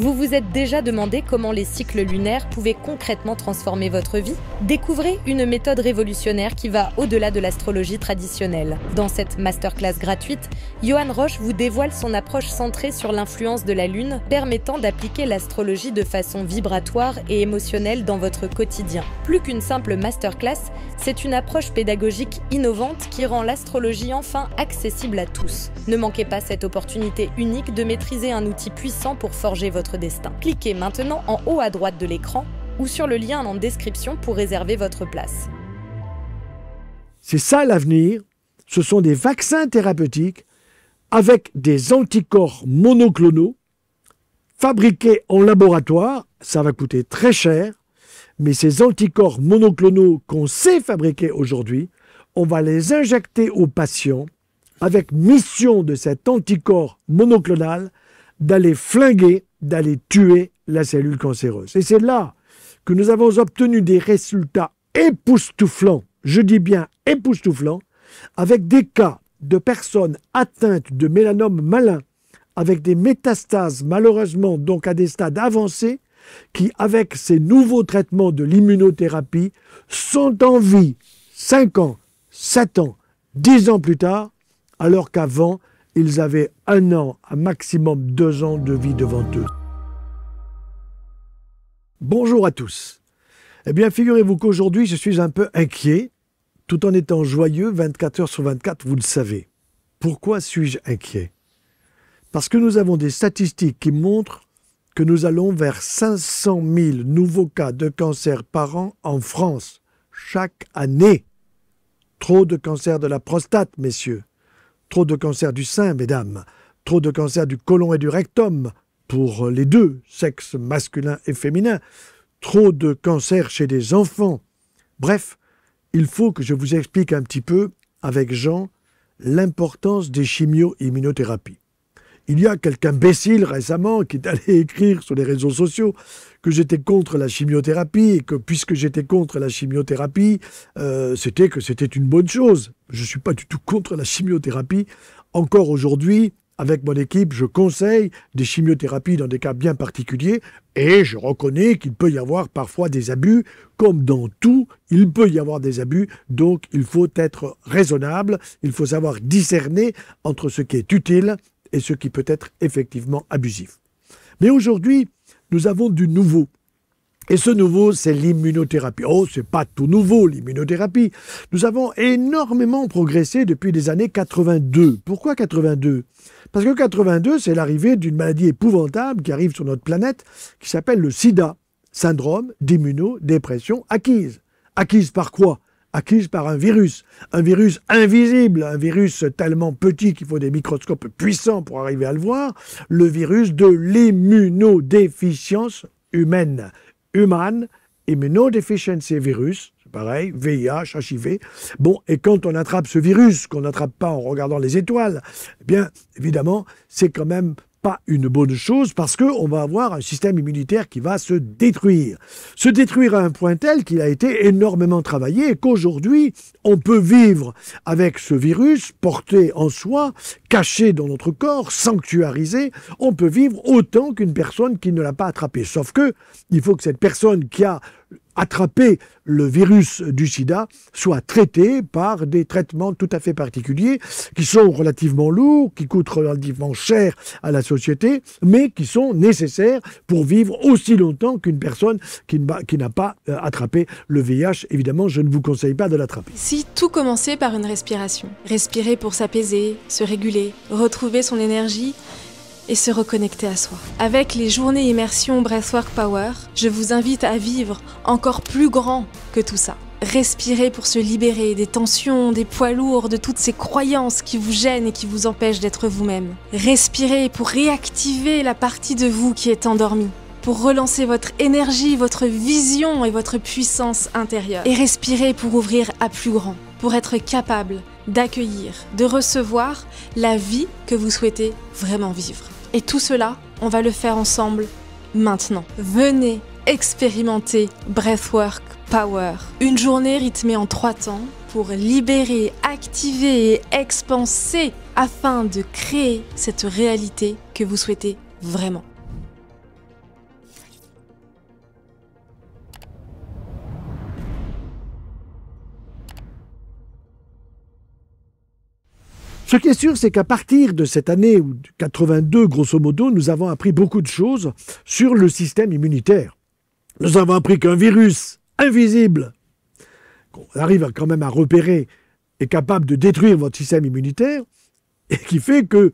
Vous vous êtes déjà demandé comment les cycles lunaires pouvaient concrètement transformer votre vie? Découvrez une méthode révolutionnaire qui va au-delà de l'astrologie traditionnelle. Dans cette masterclass gratuite, Johan Roche vous dévoile son approche centrée sur l'influence de la Lune, permettant d'appliquer l'astrologie de façon vibratoire et émotionnelle dans votre quotidien. Plus qu'une simple masterclass, c'est une approche pédagogique innovante qui rend l'astrologie enfin accessible à tous. Ne manquez pas cette opportunité unique de maîtriser un outil puissant pour forger votre destin. Cliquez maintenant en haut à droite de l'écran ou sur le lien en description pour réserver votre place. C'est ça l'avenir, ce sont des vaccins thérapeutiques avec des anticorps monoclonaux fabriqués en laboratoire. Ça va coûter très cher, mais ces anticorps monoclonaux qu'on sait fabriquer aujourd'hui, on va les injecter aux patients avec mission de cet anticorps monoclonal d'aller flinguer, d'aller tuer la cellule cancéreuse. Et c'est là que nous avons obtenu des résultats époustouflants, je dis bien époustouflants, avec des cas de personnes atteintes de mélanome malin, avec des métastases malheureusement donc à des stades avancés, qui avec ces nouveaux traitements de l'immunothérapie sont en vie 5 ans, 7 ans, 10 ans plus tard, alors qu'avant, ils avaient 1 an, un maximum 2 ans de vie devant eux. Bonjour à tous. Eh bien, figurez-vous qu'aujourd'hui, je suis un peu inquiet, tout en étant joyeux 24 heures sur 24, vous le savez. Pourquoi suis-je inquiet? Parce que nous avons des statistiques qui montrent que nous allons vers 500 000 nouveaux cas de cancer par an en France, chaque année. Trop de cancer de la prostate, messieurs. Trop de cancer du sein, mesdames. Trop de cancer du côlon et du rectum, pour les deux, sexe masculin et féminin. Trop de cancer chez des enfants. Bref, il faut que je vous explique un petit peu, avec Jean, l'importance des chimio-immunothérapies. Il y a quelques imbéciles récemment qui est allé écrire sur les réseaux sociaux que j'étais contre la chimiothérapie et que puisque j'étais contre la chimiothérapie, c'était une bonne chose. Je ne suis pas du tout contre la chimiothérapie. Encore aujourd'hui, avec mon équipe, je conseille des chimiothérapies dans des cas bien particuliers et je reconnais qu'il peut y avoir parfois des abus. Comme dans tout, il peut y avoir des abus, donc il faut être raisonnable, il faut savoir discerner entre ce qui est utile et ce qui peut être effectivement abusif. Mais aujourd'hui, nous avons du nouveau. Et ce nouveau, c'est l'immunothérapie. Oh, c'est pas tout nouveau, l'immunothérapie. Nous avons énormément progressé depuis les années 82. Pourquoi 82? Parce que 82, c'est l'arrivée d'une maladie épouvantable qui arrive sur notre planète, qui s'appelle le sida, syndrome d'immunodépression acquise. Acquise par quoi? Acquise par un virus invisible, un virus tellement petit qu'il faut des microscopes puissants pour arriver à le voir, le virus de l'immunodéficience humaine. Human Immunodeficiency Virus, c'est pareil, VIH, HIV. Bon, et quand on attrape ce virus, qu'on n'attrape pas en regardant les étoiles, eh bien, évidemment, c'est quand même pas une bonne chose parce qu'on va avoir un système immunitaire qui va se détruire. Se détruire à un point tel qu'il a été énormément travaillé et qu'aujourd'hui, on peut vivre avec ce virus porté en soi, caché dans notre corps, sanctuarisé. On peut vivre autant qu'une personne qui ne l'a pas attrapé. Sauf que il faut que cette personne qui a attraper le virus du sida soit traité par des traitements tout à fait particuliers qui sont relativement lourds, qui coûtent relativement cher à la société, mais qui sont nécessaires pour vivre aussi longtemps qu'une personne qui n'a pas attrapé le VIH. Évidemment, je ne vous conseille pas de l'attraper. Si tout commençait par une respiration, respirer pour s'apaiser, se réguler, retrouver son énergie et se reconnecter à soi. Avec les journées immersion Breathwork Power, je vous invite à vivre encore plus grand que tout ça. Respirer pour se libérer des tensions, des poids lourds, de toutes ces croyances qui vous gênent et qui vous empêchent d'être vous-même. Respirer pour réactiver la partie de vous qui est endormie, pour relancer votre énergie, votre vision et votre puissance intérieure. Et respirer pour ouvrir à plus grand, pour être capable d'accueillir, de recevoir la vie que vous souhaitez vraiment vivre. Et tout cela, on va le faire ensemble maintenant. Venez expérimenter Breathwork Power. Une journée rythmée en 3 temps pour libérer, activer et expanser afin de créer cette réalité que vous souhaitez vraiment. Ce qui est sûr, c'est qu'à partir de cette année, ou 82, grosso modo, nous avons appris beaucoup de choses sur le système immunitaire. Nous avons appris qu'un virus invisible, qu'on arrive quand même à repérer, est capable de détruire votre système immunitaire, et qui fait que,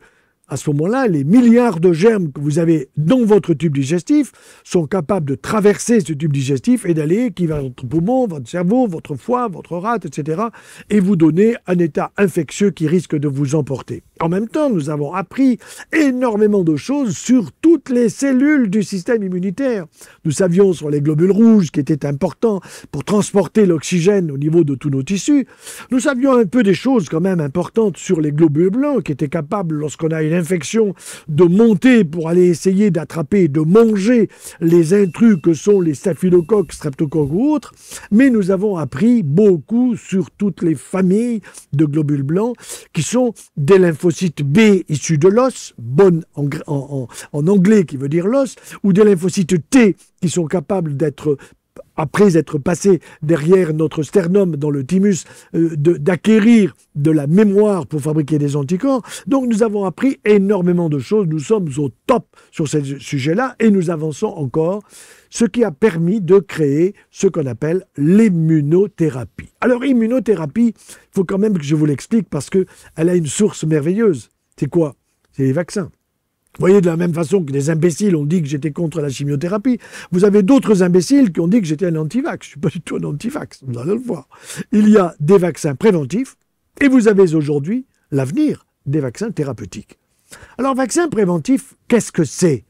à ce moment-là, les milliards de germes que vous avez dans votre tube digestif sont capables de traverser ce tube digestif et d'aller, qui va votre poumon, votre cerveau, votre foie, votre rate, etc., et vous donner un état infectieux qui risque de vous emporter. En même temps, nous avons appris énormément de choses sur toutes les cellules du système immunitaire. Nous savions sur les globules rouges qui étaient importants pour transporter l'oxygène au niveau de tous nos tissus. Nous savions un peu des choses quand même importantes sur les globules blancs qui étaient capables, lorsqu'on a une infection, de monter pour aller essayer d'attraper et de manger les intrus que sont les staphylocoques, streptocoques ou autres. Mais nous avons appris beaucoup sur toutes les familles de globules blancs qui sont des lymphocytes B issus de l'os, bonne en anglais qui veut dire l'os, ou des lymphocytes T qui sont capables d'être, après être passés derrière notre sternum dans le thymus, d'acquérir de la mémoire pour fabriquer des anticorps. Donc nous avons appris énormément de choses, nous sommes au top sur ce sujet-là et nous avançons encore, ce qui a permis de créer ce qu'on appelle l'immunothérapie. Alors immunothérapie, il faut quand même que je vous l'explique parce qu'elle a une source merveilleuse. C'est quoi? C'est les vaccins. Vous voyez, de la même façon que des imbéciles ont dit que j'étais contre la chimiothérapie, vous avez d'autres imbéciles qui ont dit que j'étais un anti-vax. Je ne suis pas du tout un anti-vax, vous allez le voir. Il y a des vaccins préventifs et vous avez aujourd'hui l'avenir des vaccins thérapeutiques. Alors, vaccin préventif, qu'est-ce que c'est?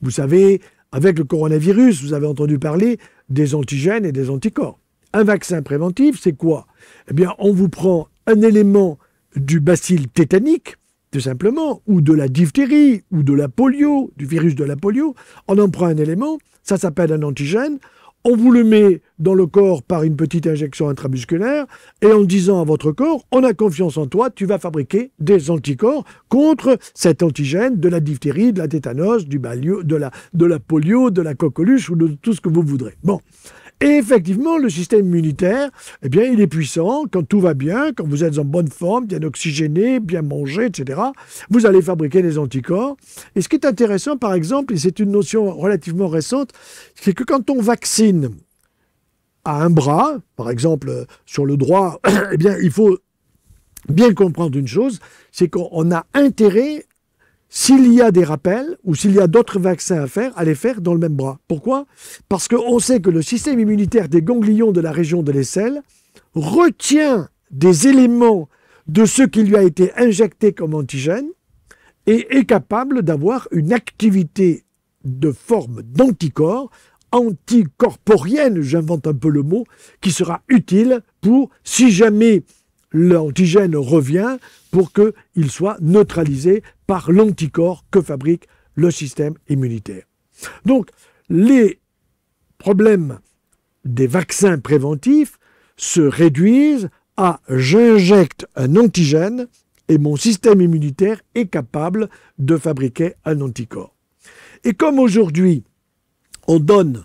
Vous savez, avec le coronavirus, vous avez entendu parler des antigènes et des anticorps. Un vaccin préventif, c'est quoi? Eh bien, on vous prend un élément du bacille tétanique, tout simplement, ou de la diphtérie, ou de la polio, du virus de la polio. On en prend un élément, ça s'appelle un antigène. On vous le met dans le corps par une petite injection intramusculaire et en disant à votre corps, on a confiance en toi, tu vas fabriquer des anticorps contre cet antigène de la diphtérie, de la tétanos, du balio, de la polio, de la coqueluche ou de tout ce que vous voudrez. Bon. Et effectivement, le système immunitaire, eh bien, il est puissant quand tout va bien, quand vous êtes en bonne forme, bien oxygéné, bien mangé, etc. Vous allez fabriquer des anticorps. Et ce qui est intéressant, par exemple, et c'est une notion relativement récente, c'est que quand on vaccine à un bras, par exemple sur le droit, eh bien, il faut bien comprendre une chose, c'est qu'on a intérêt, s'il y a des rappels ou s'il y a d'autres vaccins à faire, à les faire dans le même bras. Pourquoi? Parce qu'on sait que le système immunitaire des ganglions de la région de l'aisselle retient des éléments de ce qui lui a été injecté comme antigène et est capable d'avoir une activité de forme d'anticorps, anticorporienne, j'invente un peu le mot, qui sera utile pour, si jamais l'antigène revient, pour qu'il soit neutralisé par l'anticorps que fabrique le système immunitaire. Donc, les problèmes des vaccins préventifs se réduisent à j'injecte un antigène et mon système immunitaire est capable de fabriquer un anticorps. Et comme aujourd'hui, on donne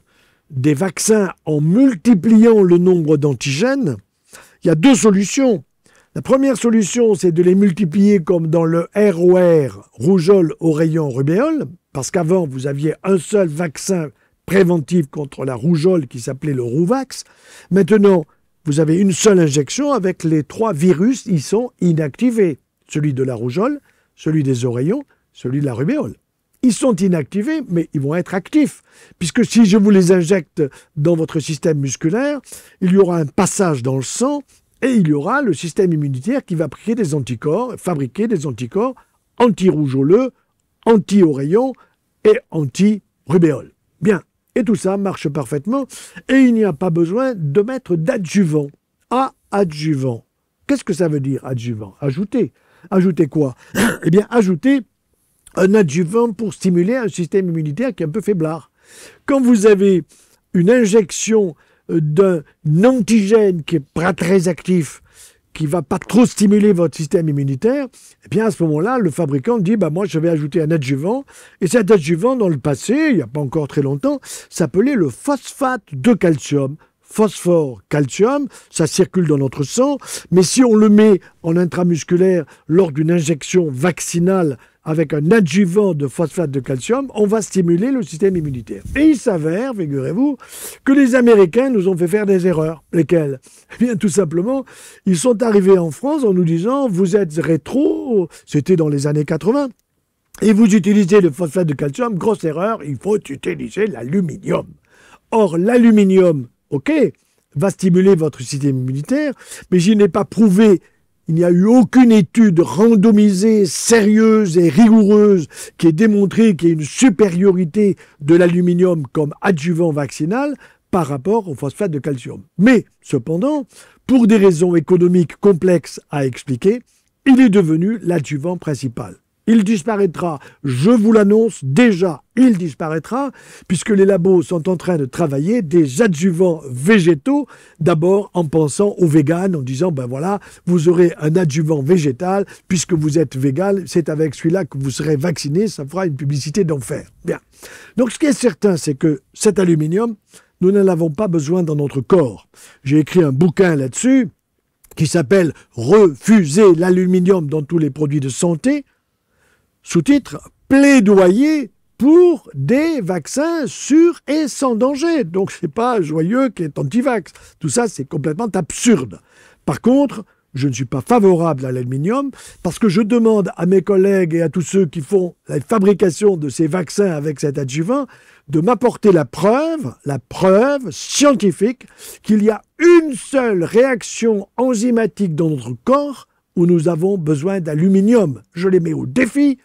des vaccins en multipliant le nombre d'antigènes, il y a deux solutions. La première solution, c'est de les multiplier comme dans le ROR, rougeole, oreillon, rubéole, parce qu'avant, vous aviez un seul vaccin préventif contre la rougeole qui s'appelait le Rouvax. Maintenant, vous avez une seule injection avec les trois virus, ils sont inactivés. Celui de la rougeole, celui des oreillons, celui de la rubéole. Ils sont inactivés, mais ils vont être actifs, puisque si je vous les injecte dans votre système musculaire, il y aura un passage dans le sang, et il y aura le système immunitaire qui va fabriquer des anticorps anti-rougeoleux, anti-oreillon et anti-rubéole. Bien, et tout ça marche parfaitement, et il n'y a pas besoin de mettre d'adjuvant. Adjuvant. Qu'est-ce que ça veut dire, adjuvant? Ajouter. Ajouter quoi? Eh bien, ajouter un adjuvant pour stimuler un système immunitaire qui est un peu faiblard. Quand vous avez une injection d'un antigène qui n'est pas très actif, qui ne va pas trop stimuler votre système immunitaire, eh bien à ce moment-là, le fabricant dit moi je vais ajouter un adjuvant, et cet adjuvant, dans le passé, il n'y a pas encore très longtemps, s'appelait le phosphate de calcium. phosphore, calcium, ça circule dans notre sang, mais si on le met en intramusculaire lors d'une injection vaccinale avec un adjuvant de phosphate de calcium, on va stimuler le système immunitaire. Et il s'avère, figurez-vous, que les Américains nous ont fait faire des erreurs. Lesquelles? Eh bien, tout simplement, ils sont arrivés en France en nous disant « vous êtes rétro », c'était dans les années 80, et vous utilisez le phosphate de calcium, grosse erreur, il faut utiliser l'aluminium. Or, l'aluminium, ok, va stimuler votre système immunitaire, mais je n'ai pas prouvé. Il n'y a eu aucune étude randomisée, sérieuse et rigoureuse qui ait démontré qu'il y a une supériorité de l'aluminium comme adjuvant vaccinal par rapport au phosphate de calcium. Mais, cependant, pour des raisons économiques complexes à expliquer, il est devenu l'adjuvant principal. Il disparaîtra, je vous l'annonce déjà, il disparaîtra, puisque les labos sont en train de travailler des adjuvants végétaux, d'abord en pensant aux véganes, en disant, ben voilà, vous aurez un adjuvant végétal, puisque vous êtes végane, c'est avec celui-là que vous serez vacciné, ça fera une publicité d'enfer. Bien. Donc ce qui est certain, c'est que cet aluminium, nous n'en avons pas besoin dans notre corps. J'ai écrit un bouquin là-dessus, qui s'appelle « Refuser l'aluminium dans tous les produits de santé », sous-titre « Plaidoyer pour des vaccins sûrs et sans danger ». Donc, ce n'est pas Joyeux qui est anti-vax. Tout ça, c'est complètement absurde. Par contre, je ne suis pas favorable à l'aluminium parce que je demande à mes collègues et à tous ceux qui font la fabrication de ces vaccins avec cet adjuvant de m'apporter la preuve scientifique qu'il y a une seule réaction enzymatique dans notre corps où nous avons besoin d'aluminium. Je les mets au défi.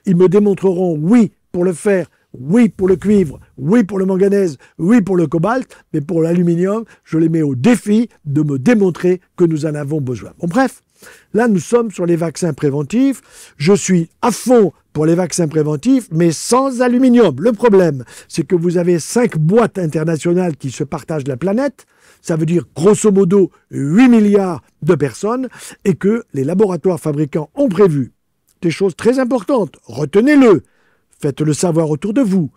Ils me démontreront oui pour le fer, oui pour le cuivre, oui pour le manganèse, oui pour le cobalt, mais pour l'aluminium, je les mets au défi de me démontrer que nous en avons besoin. Bon, bref, là nous sommes sur les vaccins préventifs. Je suis à fond pour les vaccins préventifs, mais sans aluminium. Le problème, c'est que vous avez 5 boîtes internationales qui se partagent la planète. Ça veut dire grosso modo 8 milliards de personnes et que les laboratoires fabricants ont prévu des choses très importantes. Retenez-le, faites-le savoir autour de vous.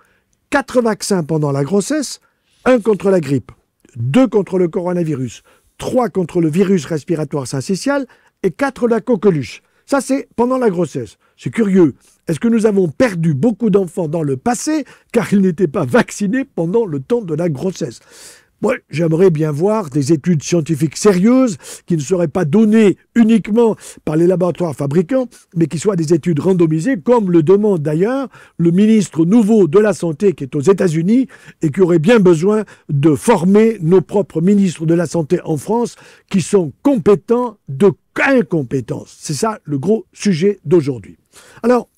4 vaccins pendant la grossesse, 1 contre la grippe, 2 contre le coronavirus, 3 contre le virus respiratoire syncytial et 4 la coqueluche. Ça, c'est pendant la grossesse. C'est curieux. Est-ce que nous avons perdu beaucoup d'enfants dans le passé car ils n'étaient pas vaccinés pendant le temps de la grossesse? Moi, j'aimerais bien voir des études scientifiques sérieuses qui ne seraient pas données uniquement par les laboratoires fabricants, mais qui soient des études randomisées, comme le demande d'ailleurs le ministre nouveau de la Santé qui est aux États-Unis et qui aurait bien besoin de former nos propres ministres de la Santé en France qui sont compétents de incompétence. C'est ça le gros sujet d'aujourd'hui. Alors,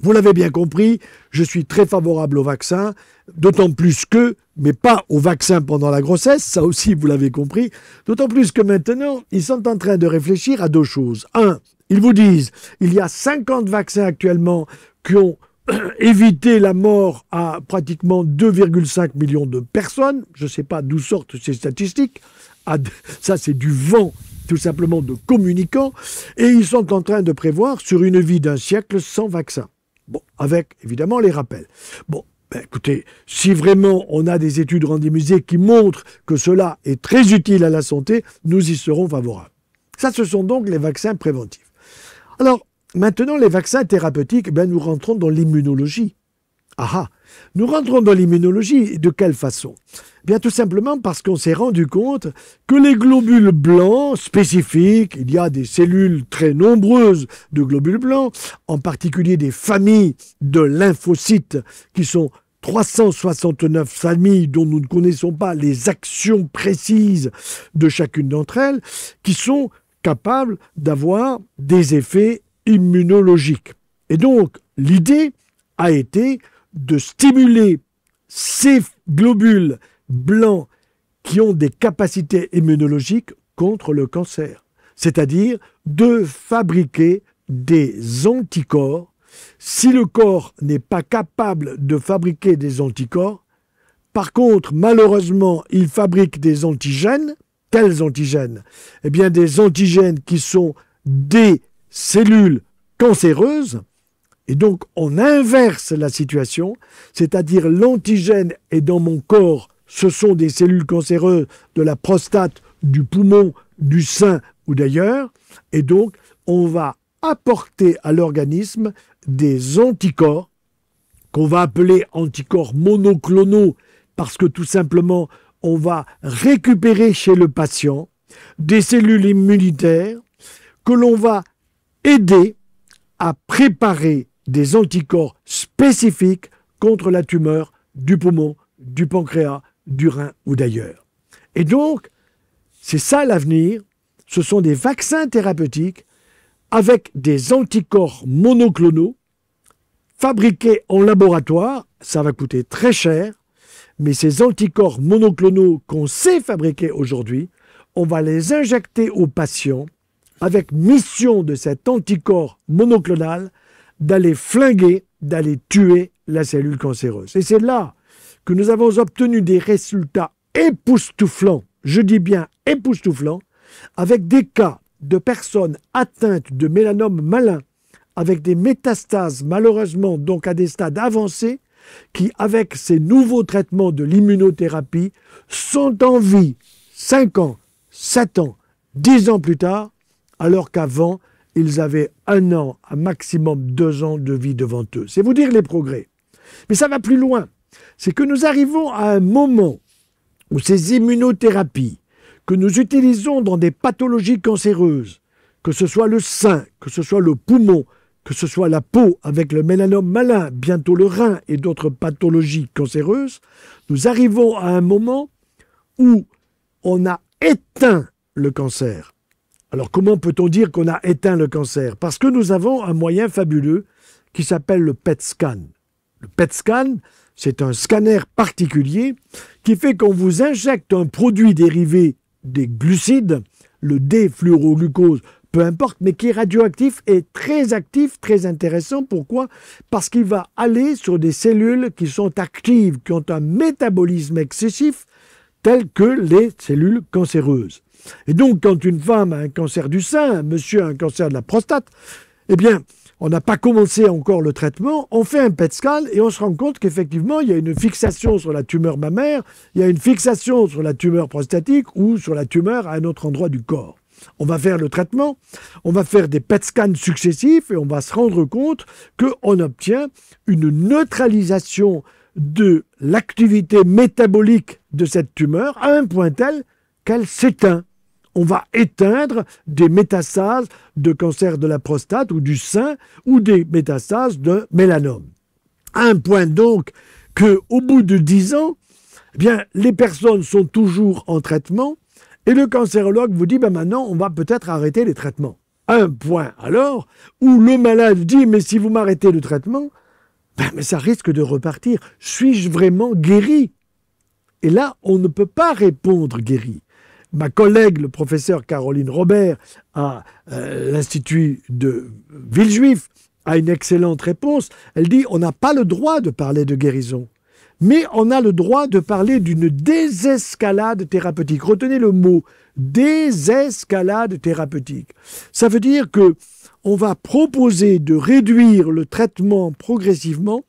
vous l'avez bien compris, je suis très favorable au vaccin, d'autant plus que, mais pas au vaccin pendant la grossesse, ça aussi vous l'avez compris, d'autant plus que maintenant, ils sont en train de réfléchir à 2 choses. 1, ils vous disent, il y a 50 vaccins actuellement qui ont évité la mort à pratiquement 2,5 millions de personnes. Je ne sais pas d'où sortent ces statistiques. Ça, c'est du vent tout simplement de communicants. Et ils sont en train de prévoir sur une vie d'un siècle sans vaccin. Bon, avec évidemment les rappels. Bon, ben, écoutez, si vraiment on a des études randomisées qui montrent que cela est très utile à la santé, nous y serons favorables. Ça, ce sont donc les vaccins préventifs. Alors, maintenant, les vaccins thérapeutiques, ben, nous rentrons dans l'immunologie. Ah, nous rentrons dans l'immunologie. De quelle façon? Bien, tout simplement parce qu'on s'est rendu compte que les globules blancs spécifiques, il y a des cellules très nombreuses de globules blancs, en particulier des familles de lymphocytes qui sont 369 familles dont nous ne connaissons pas les actions précises de chacune d'entre elles, qui sont capables d'avoir des effets immunologiques. Et donc, l'idée a été de stimuler ces globules blancs qui ont des capacités immunologiques contre le cancer. C'est-à-dire de fabriquer des anticorps. Si le corps n'est pas capable de fabriquer des anticorps, par contre, malheureusement, il fabrique des antigènes. Quels antigènes? Eh bien, des antigènes qui sont des cellules cancéreuses. Et donc, on inverse la situation, c'est-à-dire l'antigène est dans mon corps ce sont des cellules cancéreuses de la prostate, du poumon, du sein ou d'ailleurs. Et donc, on va apporter à l'organisme des anticorps qu'on va appeler anticorps monoclonaux parce que tout simplement, on va récupérer chez le patient des cellules immunitaires que l'on va aider à préparer des anticorps spécifiques contre la tumeur du poumon, du pancréas, du rein ou d'ailleurs. Et donc, c'est ça l'avenir, ce sont des vaccins thérapeutiques avec des anticorps monoclonaux fabriqués en laboratoire, ça va coûter très cher, mais ces anticorps monoclonaux qu'on sait fabriquer aujourd'hui, on va les injecter aux patients avec mission de cet anticorps monoclonal d'aller flinguer, d'aller tuer la cellule cancéreuse. Et c'est là que nous avons obtenu des résultats époustouflants, je dis bien époustouflants, avec des cas de personnes atteintes de mélanome malin, avec des métastases malheureusement donc à des stades avancés, qui avec ces nouveaux traitements de l'immunothérapie sont en vie 5 ans, 7 ans, 10 ans plus tard, alors qu'avant, ils avaient 1 an, un maximum 2 ans de vie devant eux. C'est vous dire les progrès. Mais ça va plus loin. C'est que nous arrivons à un moment où ces immunothérapies que nous utilisons dans des pathologies cancéreuses, que ce soit le sein, que ce soit le poumon, que ce soit la peau avec le mélanome malin, bientôt le rein et d'autres pathologies cancéreuses, nous arrivons à un moment où on a éteint le cancer. Alors comment peut-on dire qu'on a éteint le cancer? Parce que nous avons un moyen fabuleux qui s'appelle le PET scan. Le PET scan, c'est un scanner particulier qui fait qu'on vous injecte un produit dérivé des glucides, le D-fluoroglucose, peu importe, mais qui est radioactif et très actif, très intéressant. Pourquoi? Parce qu'il va aller sur des cellules qui sont actives, qui ont un métabolisme excessif, tel que les cellules cancéreuses. Et donc, quand une femme a un cancer du sein, un monsieur a un cancer de la prostate, eh bien, on n'a pas commencé encore le traitement, on fait un PET scan et on se rend compte qu'effectivement, il y a une fixation sur la tumeur mammaire, il y a une fixation sur la tumeur prostatique ou sur la tumeur à un autre endroit du corps. On va faire le traitement, on va faire des PET scans successifs et on va se rendre compte qu'on obtient une neutralisation de l'activité métabolique de cette tumeur à un point tel qu'elle s'éteint. On va éteindre des métastases de cancer de la prostate ou du sein ou des métastases de mélanome. À un point donc qu'au bout de 10 ans, eh bien, les personnes sont toujours en traitement et le cancérologue vous dit maintenant on va peut-être arrêter les traitements. À un point alors où le malade dit mais si vous m'arrêtez le traitement, mais ça risque de repartir. Suis-je vraiment guéri? Et là, on ne peut pas répondre guéri. Ma collègue, le professeur Caroline Robert, à l'Institut de Villejuif, a une excellente réponse. Elle dit on n'a pas le droit de parler de guérison, mais on a le droit de parler d'une désescalade thérapeutique. Retenez le mot désescalade thérapeutique. Ça veut dire que on va proposer de réduire le traitement progressivement,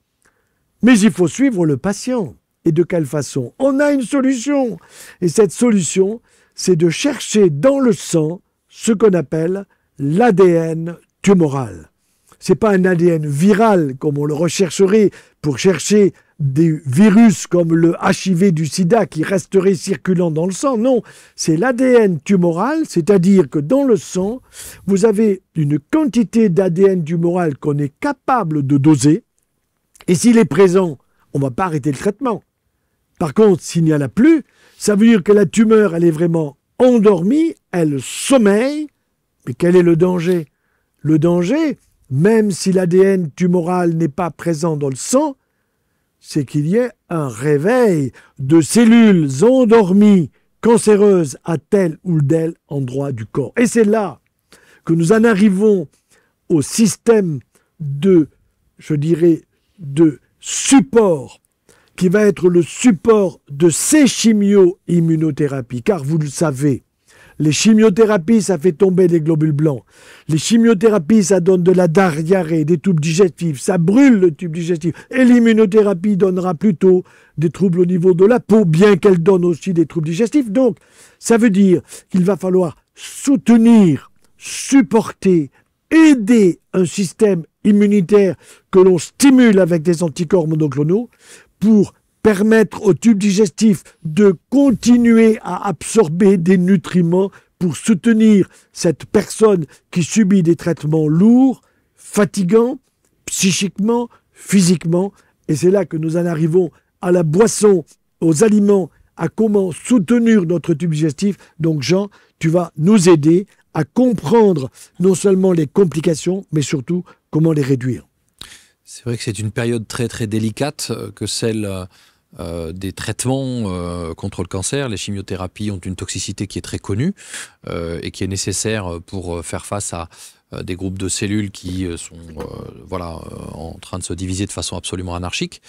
mais il faut suivre le patient. Et de quelle façon? On a une solution. Et cette solution, c'est de chercher dans le sang ce qu'on appelle l'ADN tumoral. Ce n'est pas un ADN viral comme on le rechercherait pour chercher des virus comme le HIV du sida qui resterait circulant dans le sang. Non, c'est l'ADN tumoral, c'est-à-dire que dans le sang, vous avez une quantité d'ADN tumoral qu'on est capable de doser. Et s'il est présent, on ne va pas arrêter le traitement. Par contre, s'il n'y en a plus, ça veut dire que la tumeur, elle est vraiment endormie, elle sommeille. Mais quel est le danger? Le danger, même si l'ADN tumoral n'est pas présent dans le sang, c'est qu'il y ait un réveil de cellules endormies cancéreuses à tel ou tel endroit du corps. Et c'est là que nous en arrivons au système de, je dirais, de support qui va être le support de ces chimio-immunothérapies. Car vous le savez, Les chimiothérapies, ça fait tomber les globules blancs. Les chimiothérapies, ça donne de la diarrhée, des troubles digestifs, ça brûle le tube digestif. Et l'immunothérapie donnera plutôt des troubles au niveau de la peau, bien qu'elle donne aussi des troubles digestifs. Donc, ça veut dire qu'il va falloir soutenir, supporter, aider un système immunitaire que l'on stimule avec des anticorps monoclonaux pour permettre au tube digestif de continuer à absorber des nutriments pour soutenir cette personne qui subit des traitements lourds, fatigants, psychiquement, physiquement. Et c'est là que nous en arrivons à la boisson, aux aliments, à comment soutenir notre tube digestif. Donc Jean, tu vas nous aider à comprendre non seulement les complications, mais surtout comment les réduire. C'est vrai que c'est une période très très délicate que celle des traitements contre le cancer. Les chimiothérapies ont une toxicité qui est très connue et qui est nécessaire pour faire face à des groupes de cellules qui sont en train de se diviser de façon absolument anarchique.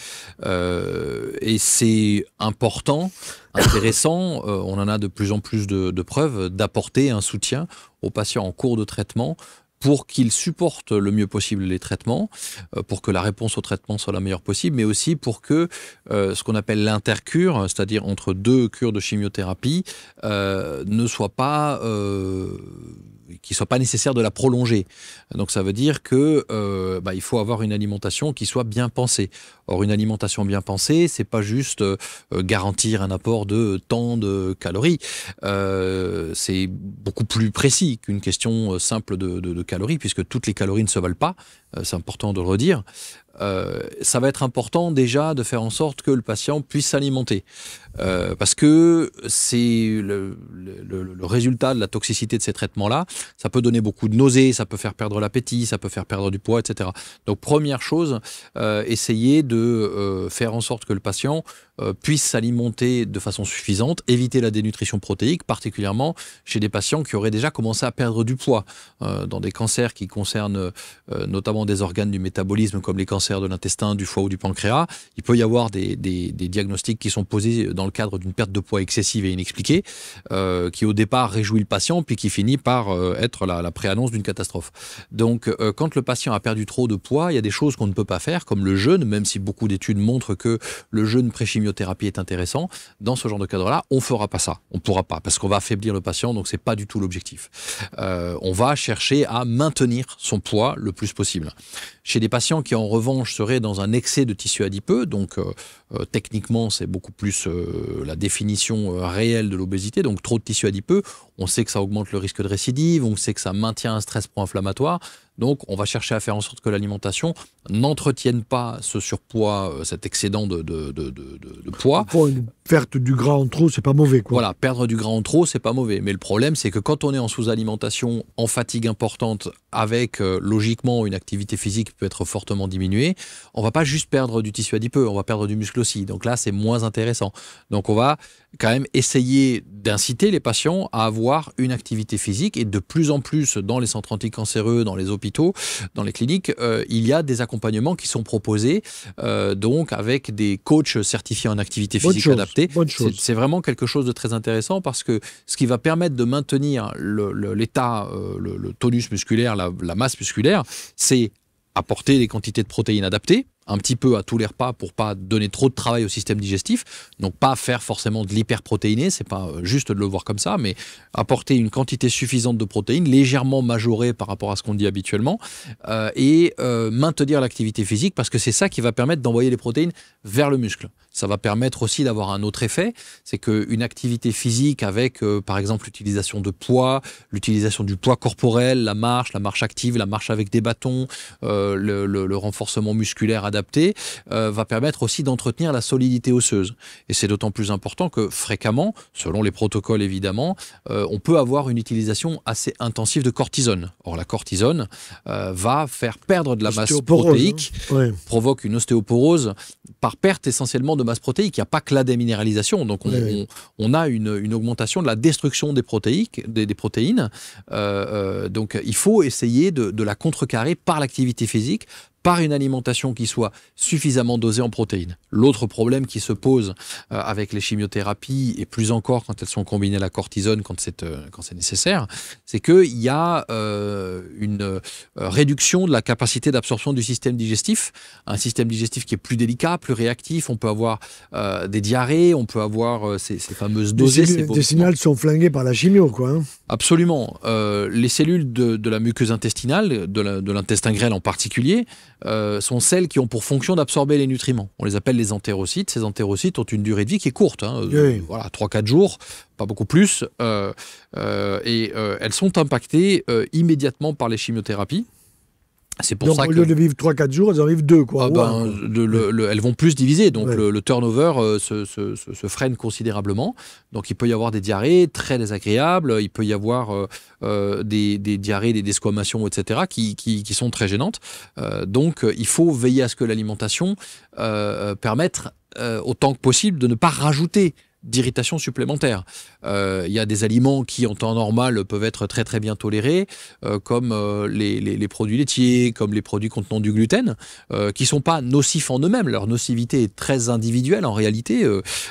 Et c'est important, intéressant, on en a de plus en plus de preuves, d'apporter un soutien aux patients en cours de traitement pour qu'ils supportent le mieux possible les traitements, pour que la réponse au traitement soit la meilleure possible, mais aussi pour que ce qu'on appelle l'intercure, c'est-à-dire entre deux cures de chimiothérapie, ne soit pas... qu'il ne soit pas nécessaire de la prolonger. Donc ça veut dire que il faut avoir une alimentation qui soit bien pensée. Or, une alimentation bien pensée, c'est pas juste garantir un apport de tant de calories. C'est beaucoup plus précis qu'une question simple de calories, puisque toutes les calories ne se valent pas. C'est important de le redire. Ça va être important déjà de faire en sorte que le patient puisse s'alimenter. Parce que c'est le résultat de la toxicité de ces traitements-là. Ça peut donner beaucoup de nausées, ça peut faire perdre l'appétit, ça peut faire perdre du poids, etc. Donc première chose, essayer de faire en sorte que le patient puisse s'alimenter de façon suffisante, éviter la dénutrition protéique, particulièrement chez des patients qui auraient déjà commencé à perdre du poids. Dans des cancers qui concernent notamment des organes du métabolisme comme les cancers de l'intestin, du foie ou du pancréas, il peut y avoir des diagnostics qui sont posés dans le cadre d'une perte de poids excessive et inexpliquée, qui au départ réjouit le patient, puis qui finit par être la préannonce d'une catastrophe. Donc quand le patient a perdu trop de poids, il y a des choses qu'on ne peut pas faire, comme le jeûne, même si beaucoup d'études montrent que le jeûne pré-chimiothérapie est intéressant. Dans ce genre de cadre-là, on ne fera pas ça. On ne pourra pas, parce qu'on va affaiblir le patient, donc ce n'est pas du tout l'objectif. On va chercher à maintenir son poids le plus possible. Chez des patients qui, en revanche, seraient dans un excès de tissu adipeux, donc techniquement, c'est beaucoup plus la définition réelle de l'obésité, donc trop de tissu adipeux, on sait que ça augmente le risque de récidive, on sait que ça maintient un stress pro-inflammatoire, donc on va chercher à faire en sorte que l'alimentation n'entretienne pas ce surpoids, cet excédent de poids. Une perte du gras en trop, c'est pas mauvais, quoi. Voilà, perdre du gras en trop, c'est pas mauvais. Mais le problème, c'est que quand on est en sous-alimentation, en fatigue importante, avec logiquement une activité physique qui peut être fortement diminuée, on va pas juste perdre du tissu adipeux, on va perdre du muscle aussi. Donc là, c'est moins intéressant. Donc on va quand même essayer d'inciter les patients à avoir une activité physique, et de plus en plus dans les centres anticancéreux, dans les hôpitaux, dans les cliniques, il y a des accompagnements qui sont proposés, donc avec des coachs certifiés en activité physique adaptée. C'est vraiment quelque chose de très intéressant, parce que ce qui va permettre de maintenir l'état, le tonus musculaire, la masse musculaire, c'est apporter des quantités de protéines adaptées, un petit peu à tous les repas pour pas donner trop de travail au système digestif, donc pas faire forcément de l'hyperprotéiné, c'est pas juste de le voir comme ça, mais apporter une quantité suffisante de protéines, légèrement majorée par rapport à ce qu'on dit habituellement, et maintenir l'activité physique, parce que c'est ça qui va permettre d'envoyer les protéines vers le muscle. Ça va permettre aussi d'avoir un autre effet, c'est qu'une activité physique avec, par exemple, l'utilisation de poids, l'utilisation du poids corporel, la marche active, la marche avec des bâtons, le renforcement musculaire adapté, va permettre aussi d'entretenir la solidité osseuse. Et c'est d'autant plus important que fréquemment, selon les protocoles évidemment, on peut avoir une utilisation assez intensive de cortisone. Or, la cortisone va faire perdre de la masse protéique, provoque une ostéoporose par perte essentiellement de masse protéique. Il n'y a pas que la déminéralisation. Donc, on a une augmentation de la destruction des protéines. Donc, il faut essayer de la contrecarrer par l'activité physique, par une alimentation qui soit suffisamment dosée en protéines. L'autre problème qui se pose avec les chimiothérapies, et plus encore quand elles sont combinées à la cortisone, quand c'est nécessaire, c'est qu'il y a une réduction de la capacité d'absorption du système digestif. Un système digestif qui est plus délicat, plus réactif. On peut avoir des diarrhées, on peut avoir ces fameuses dosées. Les signaux sont flingués par la chimio, quoi. Hein. Absolument. Les cellules de la muqueuse intestinale, de l'intestin grêle en particulier, sont celles qui ont pour fonction d'absorber les nutriments. On les appelle les entérocytes. Ces entérocytes ont une durée de vie qui est courte. Hein. Oui. Voilà, 3-4 jours, pas beaucoup plus. Et elles sont impactées immédiatement par les chimiothérapies. C'est pour donc, ça au lieu de vivre 3-4 jours, elles en vivent 2, quoi. Elles vont plus diviser, donc ouais. le turnover se freine considérablement. Donc il peut y avoir des diarrhées très désagréables, il peut y avoir des diarrhées, des desquamations, etc., qui sont très gênantes. Donc il faut veiller à ce que l'alimentation permette autant que possible de ne pas rajouter d'irritation supplémentaire. Il y a des aliments qui, en temps normal, peuvent être très très bien tolérés, comme les produits laitiers, comme les produits contenant du gluten, qui ne sont pas nocifs en eux-mêmes. Leur nocivité est très individuelle en réalité.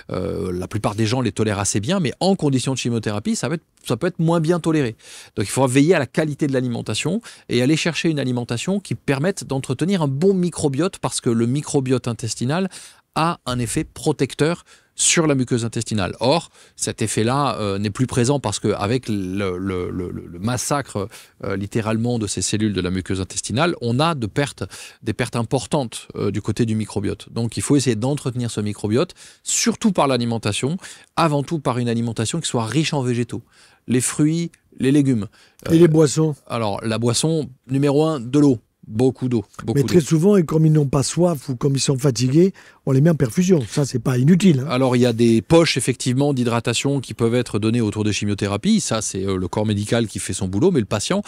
La plupart des gens les tolèrent assez bien, mais en conditions de chimiothérapie, ça peut être moins bien toléré. Donc il faudra veiller à la qualité de l'alimentation et aller chercher une alimentation qui permette d'entretenir un bon microbiote, parce que le microbiote intestinal a un effet protecteur sur la muqueuse intestinale. Or, cet effet-là n'est plus présent parce qu'avec le massacre littéralement de ces cellules de la muqueuse intestinale, on a des pertes importantes du côté du microbiote. Donc il faut essayer d'entretenir ce microbiote, surtout par l'alimentation, avant tout par une alimentation qui soit riche en végétaux. Les fruits, les légumes. Et les boissons? Alors, la boisson, numéro 1, de l'eau. Beaucoup d'eau. Mais très souvent, et comme ils n'ont pas soif ou comme ils sont fatigués, on les met en perfusion. Ça, c'est pas inutile. Hein. Alors, il y a des poches, effectivement, d'hydratation qui peuvent être données autour de chimiothérapie. Ça, c'est le corps médical qui fait son boulot. Mais le patient,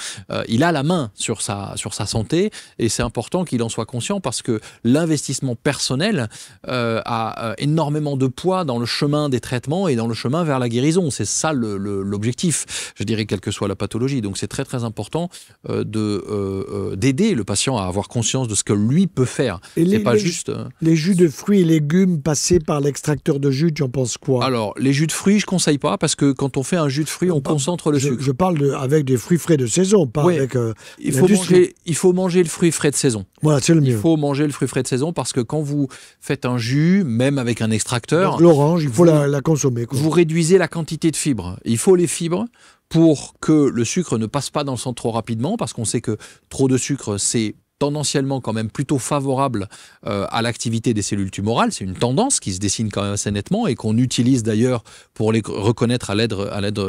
il a la main sur sa santé. Et c'est important qu'il en soit conscient, parce que l'investissement personnel a énormément de poids dans le chemin des traitements et dans le chemin vers la guérison. C'est ça l'objectif, je dirais, quelle que soit la pathologie. Donc, c'est très, très important d'aider le patient à avoir conscience de ce que lui peut faire. Et pas juste... les jus de fruits et légumes passés par l'extracteur de jus, tu en penses quoi? Alors, les jus de fruits, je ne conseille pas, parce que quand on fait un jus de fruits, on concentre le sucre. Je parle avec des fruits frais de saison, pas avec il faut manger le fruit frais de saison. Voilà, c'est le mieux. Il faut manger le fruit frais de saison, parce que quand vous faites un jus, même avec un extracteur... Donc, l'orange, il faut la consommer. Quoi. Vous réduisez la quantité de fibres. Il faut les fibres pour que le sucre ne passe pas dans le sang trop rapidement, parce qu'on sait que trop de sucre, c'est tendanciellement quand même plutôt favorable à l'activité des cellules tumorales. C'est une tendance qui se dessine quand même assez nettement et qu'on utilise d'ailleurs pour les reconnaître à l'aide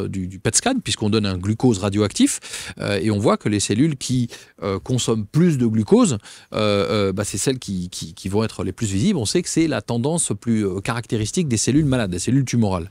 du PET scan, puisqu'on donne un glucose radioactif et on voit que les cellules qui consomment plus de glucose, c'est celles qui vont être les plus visibles. On sait que c'est la tendance plus caractéristique des cellules malades, des cellules tumorales.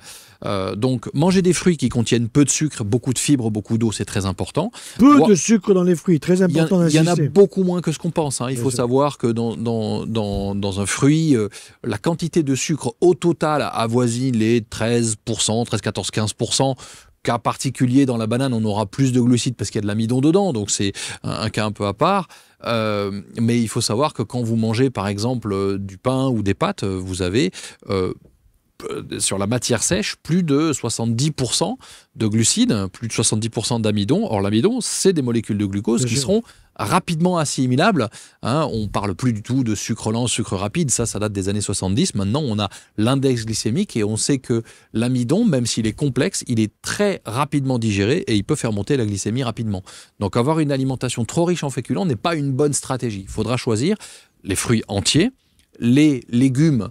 Donc manger des fruits qui contiennent peu de sucre, beaucoup de fibres, beaucoup d'eau, c'est très important. Peu de sucre dans les fruits, très important d'insister. Il y en a beaucoup moins que ce qu'on pense. Hein. Il faut savoir que dans un fruit, la quantité de sucre au total avoisine les 13%, 13, 14, 15%. Cas particulier, dans la banane, on aura plus de glucides parce qu'il y a de l'amidon dedans, donc c'est un cas un peu à part. Mais il faut savoir que quand vous mangez par exemple du pain ou des pâtes, vous avez... sur la matière sèche, plus de 70% de glucides, plus de 70% d'amidon. Or, l'amidon, c'est des molécules de glucose qui seront rapidement assimilables. Hein, on ne parle plus du tout de sucre lent, sucre rapide. Ça date des années 70. Maintenant, on a l'index glycémique et on sait que l'amidon, même s'il est complexe, il est très rapidement digéré et il peut faire monter la glycémie rapidement. Donc, avoir une alimentation trop riche en féculents n'est pas une bonne stratégie. Il faudra choisir les fruits entiers, les légumes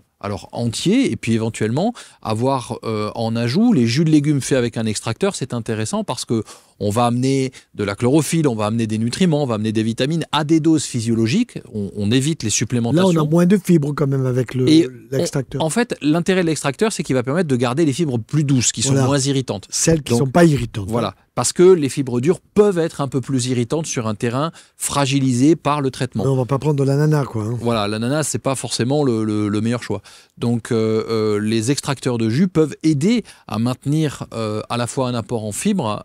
entiers, et puis éventuellement avoir en ajout les jus de légumes faits avec un extracteur. C'est intéressant parce que on va amener de la chlorophylle, on va amener des nutriments, on va amener des vitamines à des doses physiologiques. On évite les supplémentations. Là, on a moins de fibres quand même avec l'extracteur. En fait, l'intérêt de l'extracteur, c'est qu'il va permettre de garder les fibres plus douces, qui sont moins irritantes. Celles qui ne sont pas irritantes. Voilà. Parce que les fibres dures peuvent être un peu plus irritantes sur un terrain fragilisé par le traitement. Mais on ne va pas prendre de l'ananas, quoi. Hein. Voilà, l'ananas, c'est pas forcément le meilleur choix. Donc, les extracteurs de jus peuvent aider à maintenir à la fois un apport en fibres,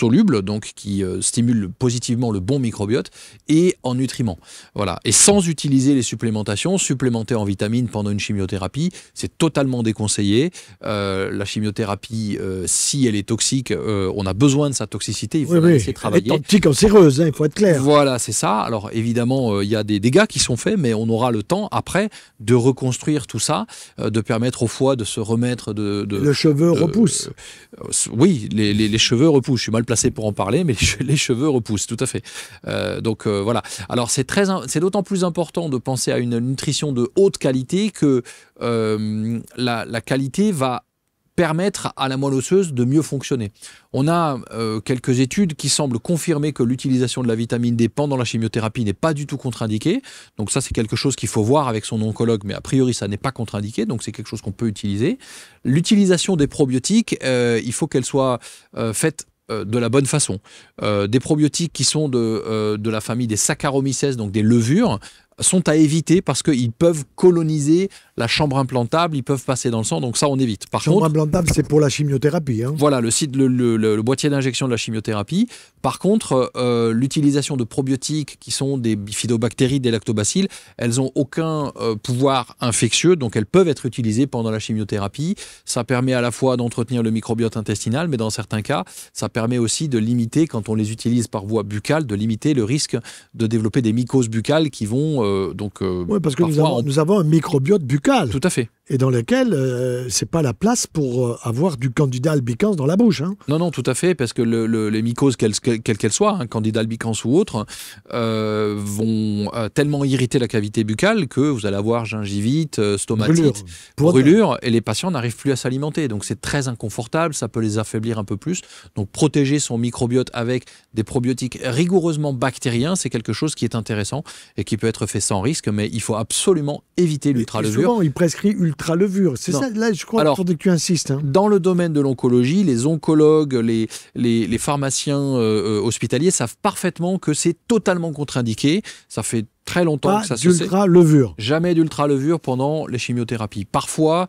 solubles, donc qui stimulent positivement le bon microbiote, et en nutriments. Voilà. Et sans utiliser les supplémentations, supplémenter en vitamines pendant une chimiothérapie, c'est totalement déconseillé. La chimiothérapie, si elle est toxique, on a besoin de sa toxicité, il faut la laisser travailler. Elle est anticancéreuse, il faut être clair. Voilà, c'est ça. Alors évidemment, il y a des dégâts qui sont faits, mais on aura le temps après de reconstruire tout ça, de permettre au foie de se remettre le cheveu repousse. Oui, les cheveux repoussent. Je suis mal placé pour en parler, mais les cheveux repoussent, tout à fait. Donc voilà. Alors c'est d'autant plus important de penser à une nutrition de haute qualité que la qualité va permettre à la moelle osseuse de mieux fonctionner. On a quelques études qui semblent confirmer que l'utilisation de la vitamine D pendant la chimiothérapie n'est pas du tout contre-indiquée. Donc ça, c'est quelque chose qu'il faut voir avec son oncologue, mais a priori, ça n'est pas contre-indiqué, donc c'est quelque chose qu'on peut utiliser. L'utilisation des probiotiques, il faut qu'elle soit faite de la bonne façon. Des probiotiques qui sont de la famille des Saccharomyces, donc des levures, sont à éviter parce qu'ils peuvent coloniser la chambre implantable, ils peuvent passer dans le sang, donc ça on évite. Par chambre contre, implantable, c'est pour la chimiothérapie. Hein. Voilà, le boîtier d'injection de la chimiothérapie. Par contre, l'utilisation de probiotiques qui sont des bifidobactéries, des lactobacilles, elles n'ont aucun pouvoir infectieux, donc elles peuvent être utilisées pendant la chimiothérapie. Ça permet à la fois d'entretenir le microbiote intestinal, mais dans certains cas, ça permet aussi de limiter, quand on les utilise par voie buccale, de limiter le risque de développer des mycoses buccales qui vont oui, parce que nous avons un microbiote buccal. Tout à fait. Et dans lequel c'est pas la place pour avoir du Candida albicans dans la bouche. Hein. Non, tout à fait, parce que les mycoses, quelles qu'elles soient, hein, Candida albicans ou autres, vont tellement irriter la cavité buccale que vous allez avoir gingivite, stomatite, brûlure, et les patients n'arrivent plus à s'alimenter. Donc c'est très inconfortable, ça peut les affaiblir un peu plus. Donc protéger son microbiote avec des probiotiques rigoureusement bactériens, c'est quelque chose qui est intéressant et qui peut être fait sans risque, mais il faut absolument éviter l'ultralevure. Souvent, il prescrit ultralevure. C'est ça, là, je crois qu'il faudrait que tu insistes. Hein. Dans le domaine de l'oncologie, les oncologues, les pharmaciens hospitaliers savent parfaitement que c'est totalement contre-indiqué. Ça fait très longtemps que ça se sait. D'ultralevure. Jamais d'ultralevure pendant les chimiothérapies. Parfois,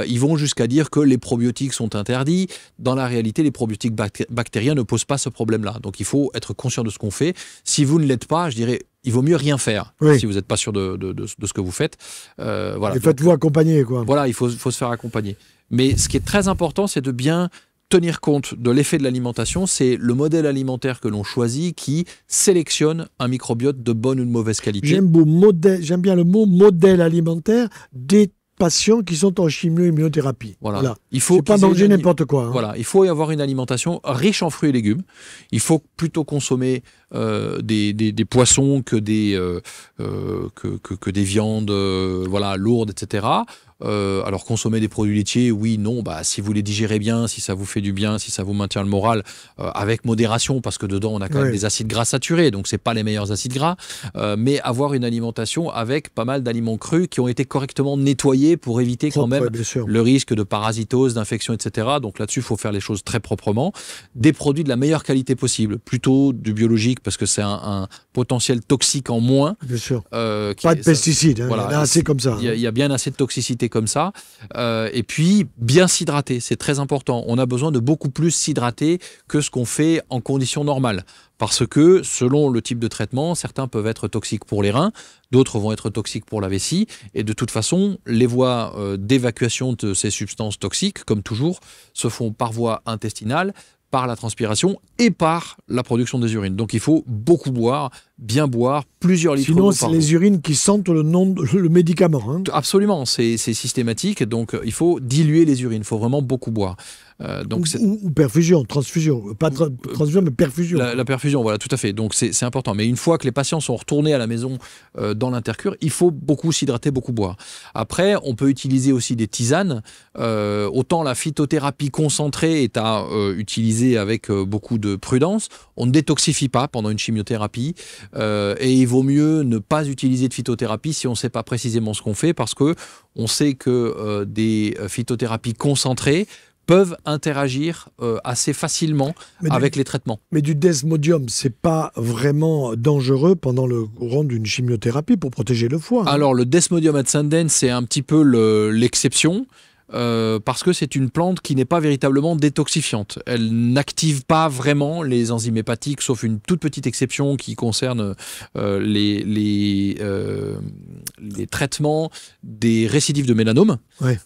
ils vont jusqu'à dire que les probiotiques sont interdits. Dans la réalité, les probiotiques bactériens ne posent pas ce problème-là. Donc il faut être conscient de ce qu'on fait. Si vous ne l'êtes pas, je dirais, il vaut mieux rien faire si vous n'êtes pas sûr de ce que vous faites. Voilà. Et faites-vous accompagner, quoi. Voilà, il faut se faire accompagner. Mais ce qui est très important, c'est de bien tenir compte de l'effet de l'alimentation. C'est le modèle alimentaire que l'on choisit qui sélectionne un microbiote de bonne ou de mauvaise qualité. J'aime bien le mot modèle alimentaire des patients qui sont en chimio-immunothérapie. Voilà. Il faut pas manger n'importe quoi. Hein. Voilà. Il faut y avoir une alimentation riche en fruits et légumes. Il faut plutôt consommer des poissons que des viandes lourdes, etc. Alors consommer des produits laitiers, oui, non, si vous les digérez bien, si ça vous fait du bien, si ça vous maintient le moral, avec modération, parce que dedans on a quand même des acides gras saturés, donc c'est pas les meilleurs acides gras, mais avoir une alimentation avec pas mal d'aliments crus qui ont été correctement nettoyés pour éviter quand même le risque de parasitose, d'infection, etc. Donc là-dessus, il faut faire les choses très proprement. Des produits de la meilleure qualité possible, plutôt du biologique, parce que c'est un potentiel toxique en moins. Bien sûr. Pas de pesticides, hein, il y en a assez comme ça. Il y a bien assez de toxicité comme ça. Et puis, bien s'hydrater, c'est très important. On a besoin de beaucoup plus s'hydrater que ce qu'on fait en conditions normales. Parce que, selon le type de traitement, certains peuvent être toxiques pour les reins, d'autres vont être toxiques pour la vessie. Et de toute façon, les voies d'évacuation de ces substances toxiques, comme toujours, se font par voie intestinale, par la transpiration et par la production des urines. Donc il faut beaucoup boire, bien boire, plusieurs litres d'eau par jour. Sinon, c'est les urines qui sentent le médicament. Hein. Absolument, c'est systématique. Donc il faut diluer les urines, il faut vraiment beaucoup boire. Ou perfusion, transfusion. Pas transfusion, mais perfusion. La perfusion, voilà, tout à fait. Donc c'est important. Mais une fois que les patients sont retournés à la maison dans l'intercure, il faut beaucoup s'hydrater, beaucoup boire. Après, on peut utiliser aussi des tisanes. Autant la phytothérapie concentrée est à utiliser avec beaucoup de prudence. On ne détoxifie pas pendant une chimiothérapie. Et il vaut mieux ne pas utiliser de phytothérapie si on ne sait pas précisément ce qu'on fait, parce qu'on sait que des phytothérapies concentrées peuvent interagir assez facilement avec les traitements. Mais du desmodium, c'est pas vraiment dangereux pendant le courant d'une chimiothérapie pour protéger le foie. Hein. Alors, le desmodium ascendens, c'est un petit peu l'exception. parce que c'est une plante qui n'est pas véritablement détoxifiante. Elle n'active pas vraiment les enzymes hépatiques, sauf une toute petite exception qui concerne les traitements des récidives de mélanome. Ouais.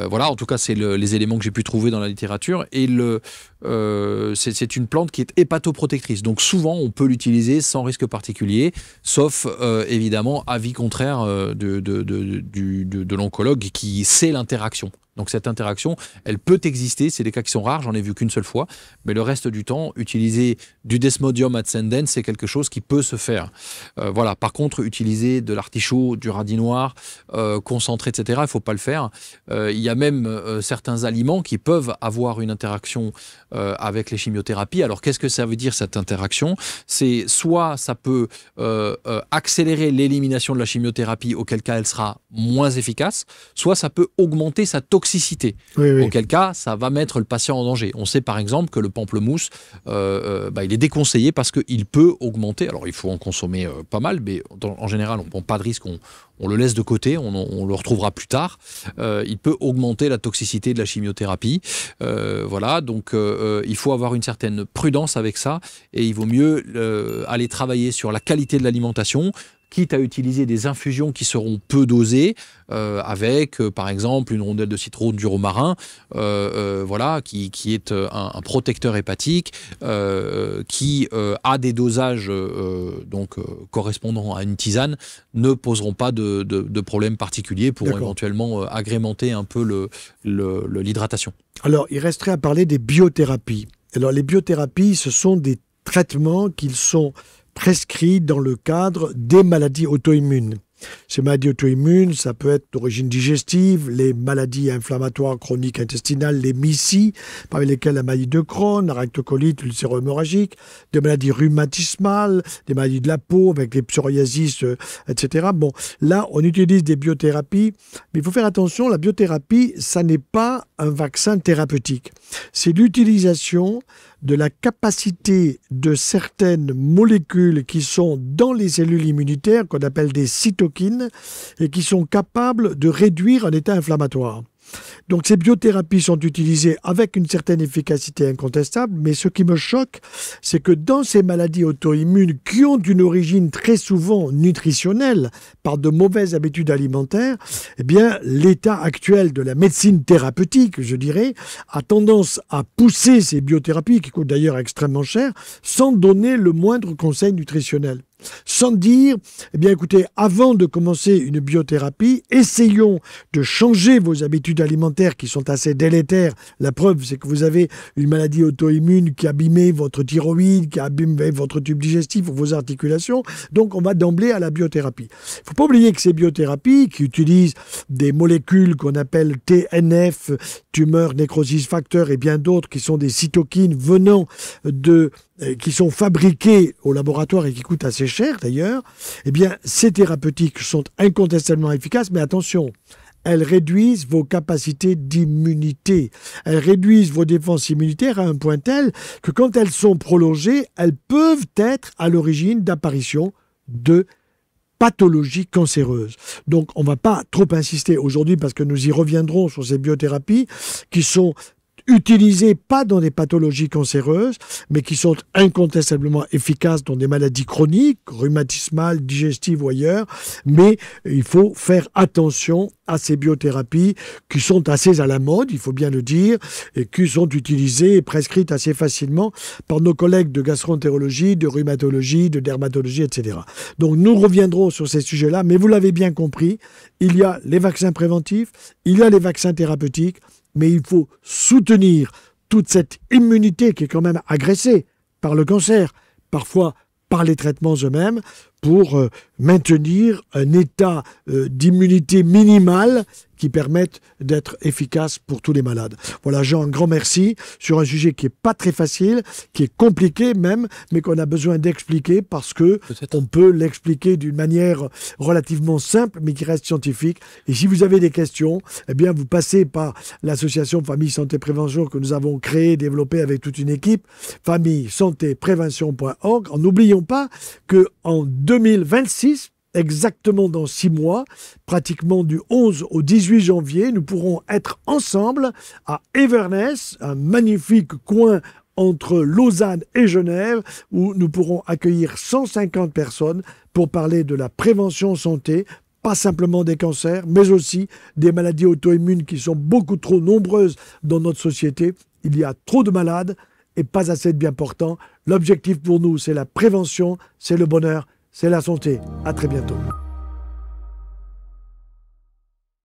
Voilà, en tout cas, c'est les éléments que j'ai pu trouver dans la littérature. Et c'est une plante qui est hépatoprotectrice. Donc souvent, on peut l'utiliser sans risque particulier, sauf évidemment avis contraire de l'oncologue qui sait l'interaction. Donc cette interaction, elle peut exister, c'est des cas qui sont rares, j'en ai vu qu'une seule fois, mais le reste du temps, utiliser du Desmodium ascendens, c'est quelque chose qui peut se faire. Voilà. Par contre, utiliser de l'artichaut, du radis noir, concentré, etc., il ne faut pas le faire. Il y a même certains aliments qui peuvent avoir une interaction avec les chimiothérapies. Alors qu'est-ce que ça veut dire cette interaction? C'est soit ça peut accélérer l'élimination de la chimiothérapie, auquel cas elle sera moins efficace, soit ça peut augmenter sa toxicité, auquel cas ça va mettre le patient en danger. On sait par exemple que le pamplemousse, il est déconseillé parce qu'il peut augmenter, alors il faut en consommer pas mal, mais en général on ne prend pas de risque, on le laisse de côté, on le retrouvera plus tard. Il peut augmenter la toxicité de la chimiothérapie. Voilà, donc il faut avoir une certaine prudence avec ça et il vaut mieux aller travailler sur la qualité de l'alimentation, quitte à utiliser des infusions qui seront peu dosées, avec par exemple une rondelle de citron, du romarin, voilà, qui est un protecteur hépatique, qui a des dosages correspondant à une tisane, ne poseront pas de problème particulier, pourront éventuellement agrémenter un peu l'hydratation. Alors, il resterait à parler des biothérapies. Alors, les biothérapies, ce sont des traitements qui sont prescrits dans le cadre des maladies auto-immunes. Ces maladies auto-immunes, ça peut être d'origine digestive, les maladies inflammatoires chroniques intestinales, les MICI, parmi lesquelles la maladie de Crohn, la rectocolite, l'ulcère hémorragique, des maladies rhumatismales, des maladies de la peau avec les psoriasis, etc. Bon, là, on utilise des biothérapies, mais il faut faire attention, la biothérapie, ça n'est pas un vaccin thérapeutique. C'est l'utilisation de la capacité de certaines molécules qui sont dans les cellules immunitaires, qu'on appelle des cytokines, et qui sont capables de réduire un état inflammatoire. Donc ces biothérapies sont utilisées avec une certaine efficacité incontestable, mais ce qui me choque, c'est que dans ces maladies auto-immunes qui ont une origine très souvent nutritionnelle par de mauvaises habitudes alimentaires, eh bien l'état actuel de la médecine thérapeutique, je dirais, a tendance à pousser ces biothérapies, qui coûtent d'ailleurs extrêmement cher, sans donner le moindre conseil nutritionnel. Sans dire, eh bien écoutez, avant de commencer une biothérapie, essayons de changer vos habitudes alimentaires qui sont assez délétères. La preuve, c'est que vous avez une maladie auto-immune qui a abîmé votre thyroïde, qui a abîmé votre tube digestif ou vos articulations. Donc on va d'emblée à la biothérapie. Il ne faut pas oublier que ces biothérapies qui utilisent des molécules qu'on appelle TNF, tumeur nécrosis facteur et bien d'autres qui sont des cytokines venant qui sont fabriqués au laboratoire et qui coûtent assez cher d'ailleurs, eh bien, ces thérapeutiques sont incontestablement efficaces, mais attention, elles réduisent vos capacités d'immunité. Elles réduisent vos défenses immunitaires à un point tel que quand elles sont prolongées, elles peuvent être à l'origine d'apparitions de pathologies cancéreuses. Donc, on ne va pas trop insister aujourd'hui parce que nous y reviendrons sur ces biothérapies qui sont utilisées pas dans des pathologies cancéreuses, mais qui sont incontestablement efficaces dans des maladies chroniques, rhumatismales, digestives ou ailleurs. Mais il faut faire attention à ces biothérapies qui sont assez à la mode, il faut bien le dire, et qui sont utilisées et prescrites assez facilement par nos collègues de gastroentérologie, de rhumatologie, de dermatologie, etc. Donc nous reviendrons sur ces sujets-là, mais vous l'avez bien compris, il y a les vaccins préventifs, il y a les vaccins thérapeutiques, mais il faut soutenir toute cette immunité qui est quand même agressée par le cancer, parfois par les traitements eux-mêmes, pour maintenir un état d'immunité minimale qui permette d'être efficace pour tous les malades. Voilà, Jean, un grand merci sur un sujet qui n'est pas très facile, qui est compliqué même, mais qu'on a besoin d'expliquer parce qu'on peut l'expliquer d'une manière relativement simple, mais qui reste scientifique. Et si vous avez des questions, eh bien, vous passez par l'association Famille Santé Prévention que nous avons créée, développée avec toute une équipe, famillesantéprévention.org. N'oublions pas qu'en 2026, exactement dans 6 mois, pratiquement du 11 au 18 janvier, nous pourrons être ensemble à Everness, un magnifique coin entre Lausanne et Genève, où nous pourrons accueillir 150 personnes pour parler de la prévention santé, pas simplement des cancers, mais aussi des maladies auto-immunes qui sont beaucoup trop nombreuses dans notre société. Il y a trop de malades et pas assez de bien portants. L'objectif pour nous, c'est la prévention, c'est le bonheur, c'est la santé. À très bientôt.